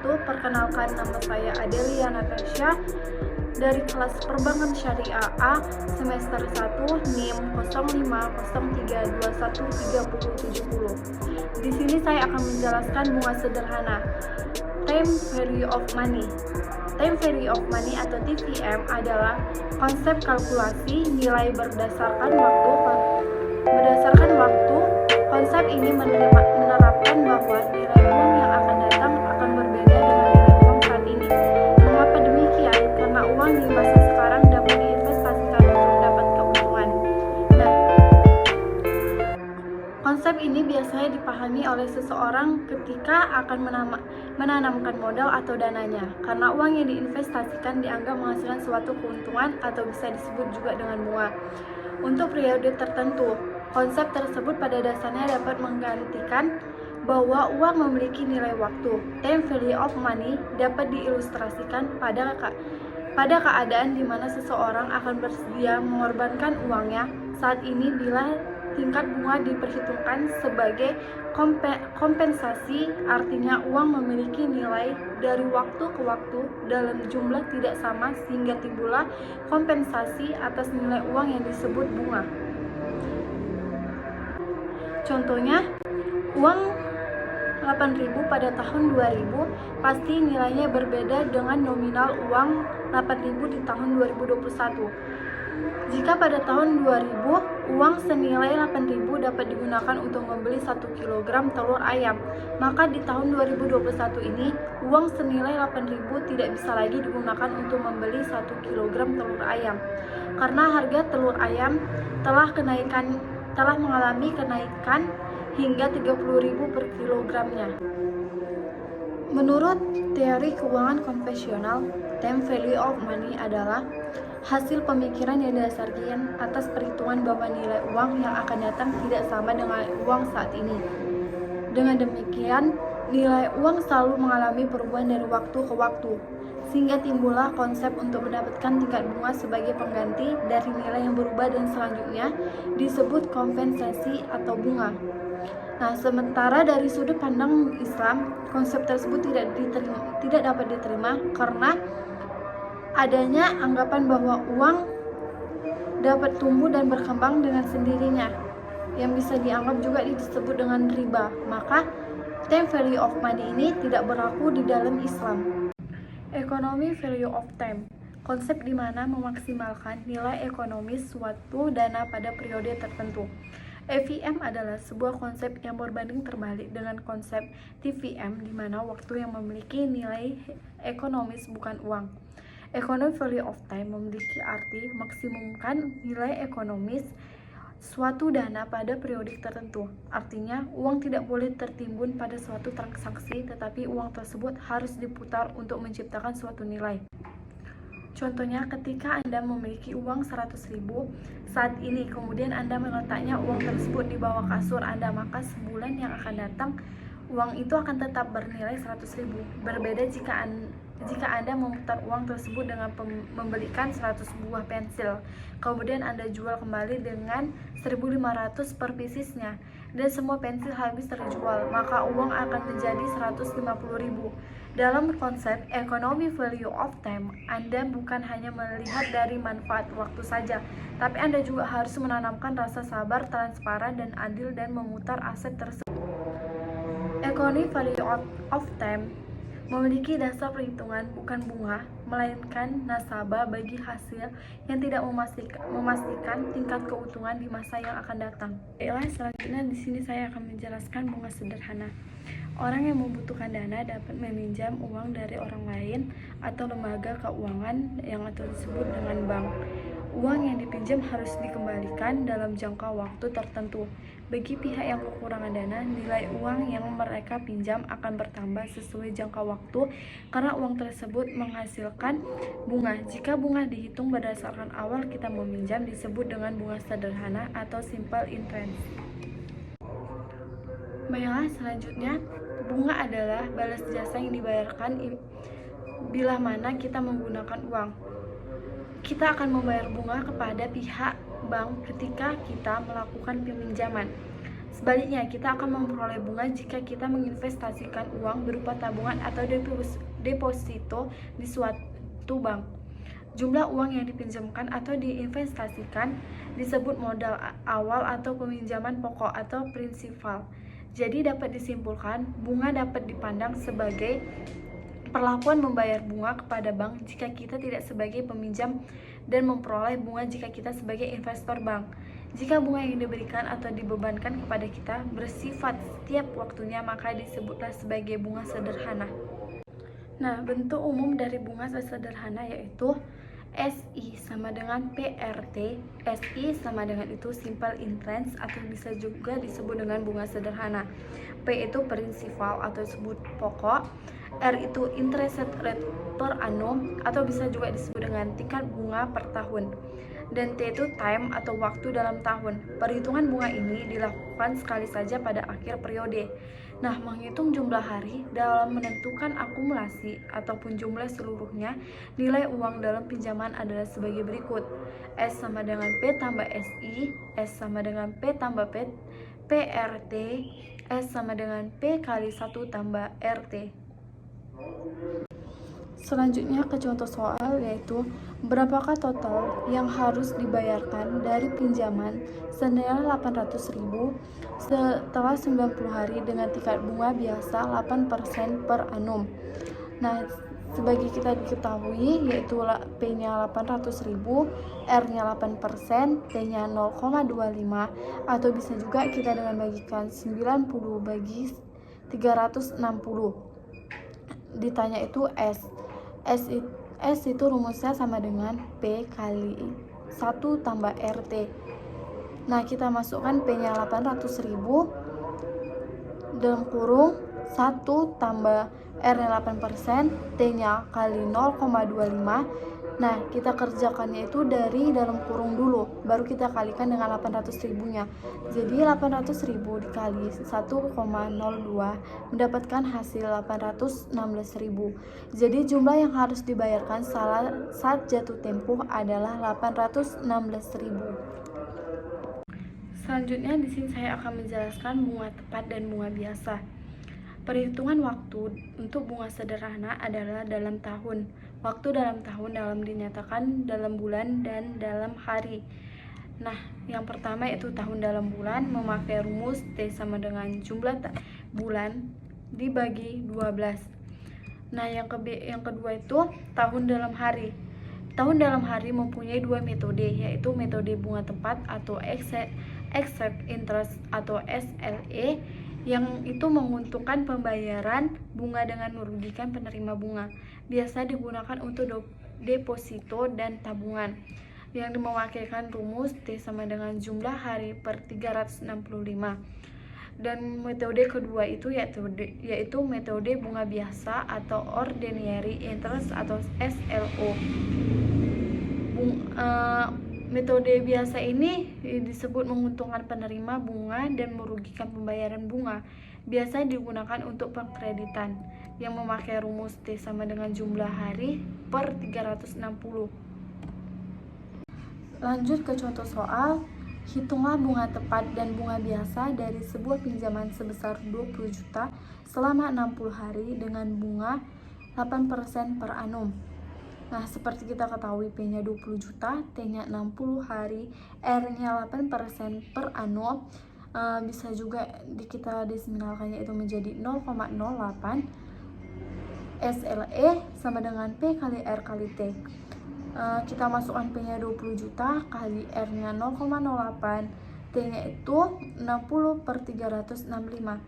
wabarakatuh. Perkenalkan, nama saya Adelia Natasha dari kelas Perbankan Syariah A semester 1 NIM 0503213070. Di sini saya akan menjelaskan bunga sederhana. Time value of money. Time value of money atau TVM adalah konsep kalkulasi nilai berdasarkan waktu. Konsep ini menerapkan bahwa nilai uang yang akan datang akan berbeda dengan nilai uang saat ini. Mengapa demikian? Karena uang di masa sekarang dapat diinvestasikan untuk mendapat keuntungan. Nah, konsep ini biasanya dipahami oleh seseorang ketika akan menanamkan modal atau dananya, karena uang yang diinvestasikan dianggap menghasilkan suatu keuntungan atau bisa disebut juga dengan bunga. Untuk periode tertentu, konsep tersebut pada dasarnya dapat menggantikan bahwa uang memiliki nilai waktu. Time value of money dapat diilustrasikan pada keadaan di mana seseorang akan bersedia mengorbankan uangnya saat ini bila tingkat bunga diperhitungkan sebagai kompensasi, artinya uang memiliki nilai dari waktu ke waktu dalam jumlah tidak sama sehingga timbullah kompensasi atas nilai uang yang disebut bunga. Contohnya, uang 8.000 pada tahun 2000 pasti nilainya berbeda dengan nominal uang 8.000 di tahun 2021. Jika pada tahun 2000 uang senilai 8.000 dapat digunakan untuk membeli 1 kg telur ayam, maka di tahun 2021 ini uang senilai 8.000 tidak bisa lagi digunakan untuk membeli 1 kg telur ayam karena harga telur ayam telah mengalami kenaikan hingga 30.000 per kilogramnya. Menurut teori keuangan konvensional, time value of money adalah hasil pemikiran yang didasarkan atas perhitungan bahwa nilai uang yang akan datang tidak sama dengan uang saat ini. Dengan demikian, nilai uang selalu mengalami perubahan dari waktu ke waktu, sehingga timbullah konsep untuk mendapatkan tingkat bunga sebagai pengganti dari nilai yang berubah dan selanjutnya disebut kompensasi atau bunga. Nah, sementara dari sudut pandang Islam, konsep tersebut tidak dapat diterima karena adanya anggapan bahwa uang dapat tumbuh dan berkembang dengan sendirinya, yang bisa dianggap juga disebut dengan riba. Maka, time value of money ini tidak berlaku di dalam Islam. Economic value of time, konsep di mana memaksimalkan nilai ekonomis suatu dana pada periode tertentu. EVM adalah sebuah konsep yang berbanding terbalik dengan konsep TVM, di mana waktu yang memiliki nilai ekonomis bukan uang. Economic value of time memiliki arti maksimumkan nilai ekonomis suatu dana pada periode tertentu. Artinya, uang tidak boleh tertimbun pada suatu transaksi, tetapi uang tersebut harus diputar untuk menciptakan suatu nilai. Contohnya, ketika Anda memiliki uang 100.000 saat ini, kemudian Anda meletaknya uang tersebut di bawah kasur Anda, maka sebulan yang akan datang, uang itu akan tetap bernilai 100.000. Berbeda jika Anda memutar uang tersebut dengan membelikan 100 buah pensil, kemudian Anda jual kembali dengan 1.500 per piecesnya, dan semua pensil habis terjual, maka uang akan menjadi 150.000. Dalam konsep economic value of time, Anda bukan hanya melihat dari manfaat waktu saja, tapi Anda juga harus menanamkan rasa sabar, transparan, dan adil dan memutar aset tersebut. Economic value of time memiliki dasar perhitungan bukan bunga, melainkan nasabah bagi hasil yang tidak memastikan tingkat keuntungan di masa yang akan datang. Baiklah, selanjutnya di sini saya akan menjelaskan bunga sederhana. Orang yang membutuhkan dana dapat meminjam uang dari orang lain atau lembaga keuangan yang disebut dengan bank. Uang yang dipinjam harus dikembalikan dalam jangka waktu tertentu. Bagi pihak yang kekurangan dana, nilai uang yang mereka pinjam akan bertambah sesuai jangka waktu karena uang tersebut menghasilkan bunga. Jika bunga dihitung berdasarkan awal kita meminjam, disebut dengan bunga sederhana atau simple interest. Baiklah, selanjutnya, bunga adalah balas jasa yang dibayarkan bila mana kita menggunakan uang. Kita akan membayar bunga kepada pihak bank ketika kita melakukan peminjaman. Sebaliknya, kita akan memperoleh bunga jika kita menginvestasikan uang berupa tabungan atau deposito di suatu bank. Jumlah uang yang dipinjamkan atau diinvestasikan disebut modal awal atau peminjaman pokok atau prinsipal. Jadi dapat disimpulkan, bunga dapat dipandang sebagai perlakuan membayar bunga kepada bank jika kita tidak sebagai peminjam dan memperoleh bunga jika kita sebagai investor bank. Jika bunga yang diberikan atau dibebankan kepada kita bersifat setiap waktunya, maka disebutlah sebagai bunga sederhana. Nah, bentuk umum dari bunga sederhana yaitu SI sama dengan PRT. SI sama dengan itu simple interest atau bisa juga disebut dengan bunga sederhana. P itu prinsipal atau disebut pokok. R itu interest rate per annum atau bisa juga disebut dengan tingkat bunga per tahun. Dan T itu time atau waktu dalam tahun. Perhitungan bunga ini dilakukan sekali saja pada akhir periode. Nah, menghitung jumlah hari dalam menentukan akumulasi ataupun jumlah seluruhnya, nilai uang dalam pinjaman adalah sebagai berikut. S sama dengan P tambah SI, S sama dengan P tambah P, PRT, S sama dengan P kali 1 tambah RT. Selanjutnya ke contoh soal, yaitu berapakah total yang harus dibayarkan dari pinjaman senilai 800.000 setelah 90 hari dengan tingkat bunga biasa 8% per annum. Nah, sebagai kita diketahui yaitu P-nya 800.000, R-nya 8%, T-nya 0,25 atau bisa juga kita dengan bagikan 90 bagi 360. Ditanya itu S itu rumusnya sama dengan P kali 1 tambah RT. Nah, kita masukkan P-nya 800.000 dalam kurung 1 tambah R-nya 8%, T-nya kali 0,25. Nah, kita kerjakannya itu dari dalam kurung dulu, baru kita kalikan dengan 800.000-nya. Jadi 800.000 dikali 1,02 mendapatkan hasil 816.000. Jadi jumlah yang harus dibayarkan saat jatuh tempo adalah 816.000. Selanjutnya di sini saya akan menjelaskan bunga tepat dan bunga biasa. Perhitungan waktu untuk bunga sederhana adalah dalam tahun. Waktu dalam tahun dinyatakan dalam bulan dan dalam hari. Nah, yang pertama itu tahun dalam bulan memakai rumus T sama dengan jumlah bulan dibagi 12. Nah, yang kedua itu tahun dalam hari. Tahun dalam hari mempunyai dua metode, yaitu metode bunga tepat atau accept interest atau SLE, yang itu menguntungkan pembayaran bunga dengan merugikan penerima bunga. Biasa digunakan untuk deposito dan tabungan, yang mewakilkan rumus T sama dengan jumlah hari per 365. Dan metode kedua itu yaitu metode bunga biasa atau ordinary interest atau SLO. Metode biasa ini disebut menguntungkan penerima bunga dan merugikan pembayaran bunga. Biasa digunakan untuk pengkreditan yang memakai rumus T sama dengan jumlah hari per 360. Lanjut ke contoh soal. Hitunglah bunga tepat dan bunga biasa dari sebuah pinjaman sebesar 20 juta selama 60 hari dengan bunga 8% per annum. Nah, seperti kita ketahui P-nya 20 juta, T-nya 60 hari, R-nya 8% per annum. Bisa juga kita desimalkannya itu menjadi 0,08. SLE sama dengan P kali R kali T. Kita masukkan P-nya 20 juta kali R-nya 0,08, T-nya itu 60 per 365.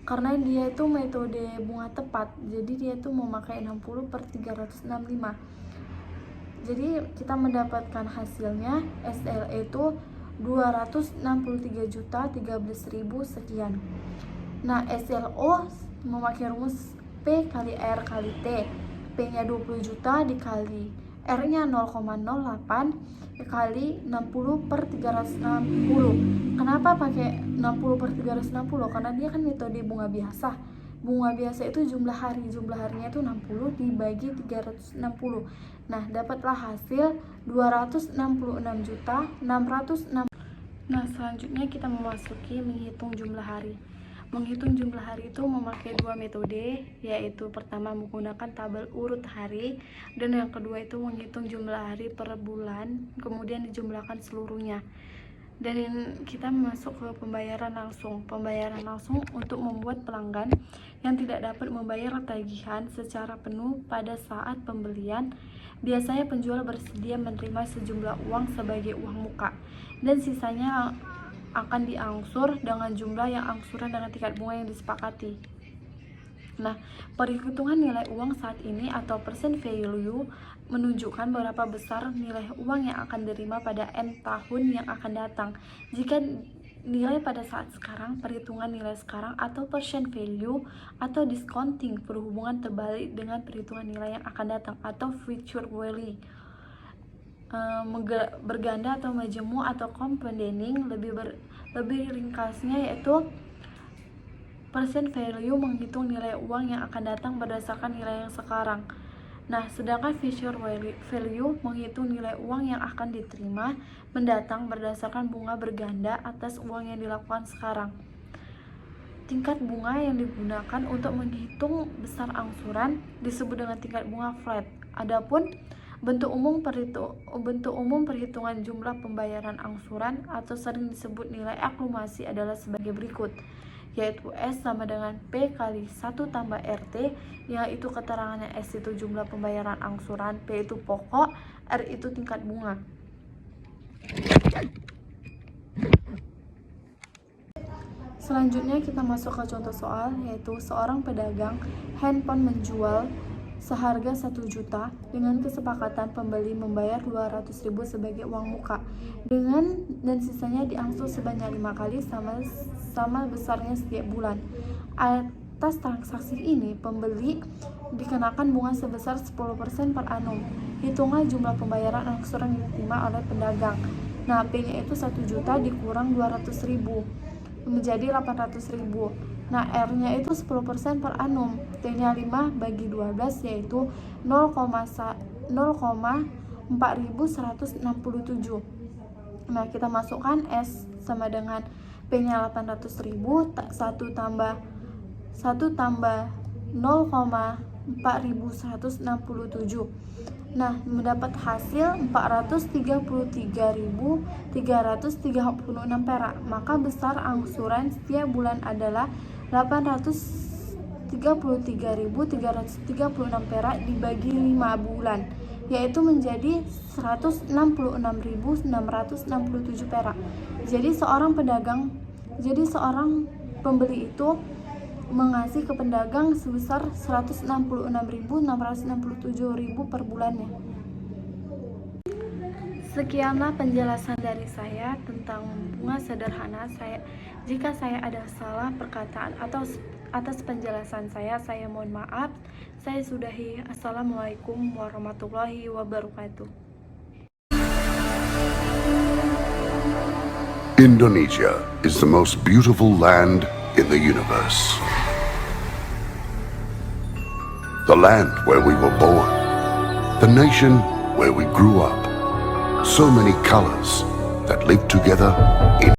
Karena dia itu metode bunga tepat, jadi dia itu memakai 60 per 365. Jadi kita mendapatkan hasilnya SLE itu 263.013.000 sekian. Nah, SLO memakai rumus P kali R kali T. P-nya 20 juta dikali R-nya 0,08 kali 60 per 360. Kenapa pakai 60 per 360? Karena dia kan metode bunga biasa. Bunga biasa itu jumlah harinya itu 60 dibagi 360. Nah, dapatlah hasil 266.606. Nah, selanjutnya kita memasuki menghitung jumlah hari. Menghitung jumlah hari itu memakai dua metode, yaitu pertama menggunakan tabel urut hari, dan yang kedua itu menghitung jumlah hari per bulan, kemudian dijumlahkan seluruhnya. Dan kita masuk ke pembayaran langsung. Pembayaran langsung untuk membuat pelanggan yang tidak dapat membayar tagihan secara penuh pada saat pembelian. Biasanya penjual bersedia menerima sejumlah uang sebagai uang muka, dan sisanya akan diangsur dengan jumlah yang angsuran dengan tingkat bunga yang disepakati. Nah, perhitungan nilai uang saat ini atau percent value menunjukkan berapa besar nilai uang yang akan diterima pada N tahun yang akan datang. Jika nilai pada saat sekarang, perhitungan nilai sekarang atau percent value atau discounting berhubungan terbalik dengan perhitungan nilai yang akan datang atau future value. Berganda atau majemuk atau compounding, lebih ringkasnya yaitu percent value menghitung nilai uang yang akan datang berdasarkan nilai yang sekarang. Nah, sedangkan future value menghitung nilai uang yang akan diterima mendatang berdasarkan bunga berganda atas uang yang dilakukan sekarang. Tingkat bunga yang digunakan untuk menghitung besar angsuran disebut dengan tingkat bunga flat. Adapun bentuk umum perhitungan jumlah pembayaran angsuran atau sering disebut nilai akumulasi adalah sebagai berikut, yaitu S sama dengan P kali 1 tambah RT, yaitu keterangannya S itu jumlah pembayaran angsuran, P itu pokok, R itu tingkat bunga. Selanjutnya kita masuk ke contoh soal, yaitu seorang pedagang handphone menjual seharga 1 juta dengan kesepakatan pembeli membayar 200.000 sebagai uang muka dan sisanya diangsur sebanyak 5 kali sama besarnya setiap bulan. Atas transaksi ini pembeli dikenakan bunga sebesar 10% per annum. Hitunglah jumlah pembayaran angsuran yang diterima oleh pedagang. Nah, P-nya itu 1 juta dikurang 200.000 menjadi 800.000. Nah, R-nya itu 10% per annum. T-nya 5 bagi 12 yaitu 0,4167. Nah, kita masukkan S sama dengan P-nya 800.000, 1 tambah 0,4167. Nah, mendapat hasil 433.336 perak. Maka besar angsuran setiap bulan adalah 833.336 perak dibagi 5 bulan, yaitu menjadi 166.667 perak. Jadi seorang pembeli itu mengasih ke pedagang sebesar 166.667 per bulannya. Sekianlah penjelasan dari saya tentang bunga sederhana. Jika saya ada salah perkataan atau atas penjelasan saya mohon maaf. Saya sudahi. Assalamualaikum warahmatullahi wabarakatuh. Indonesia is the most beautiful land in the universe. The land where we were born. The nation where we grew up. So many colors that live together in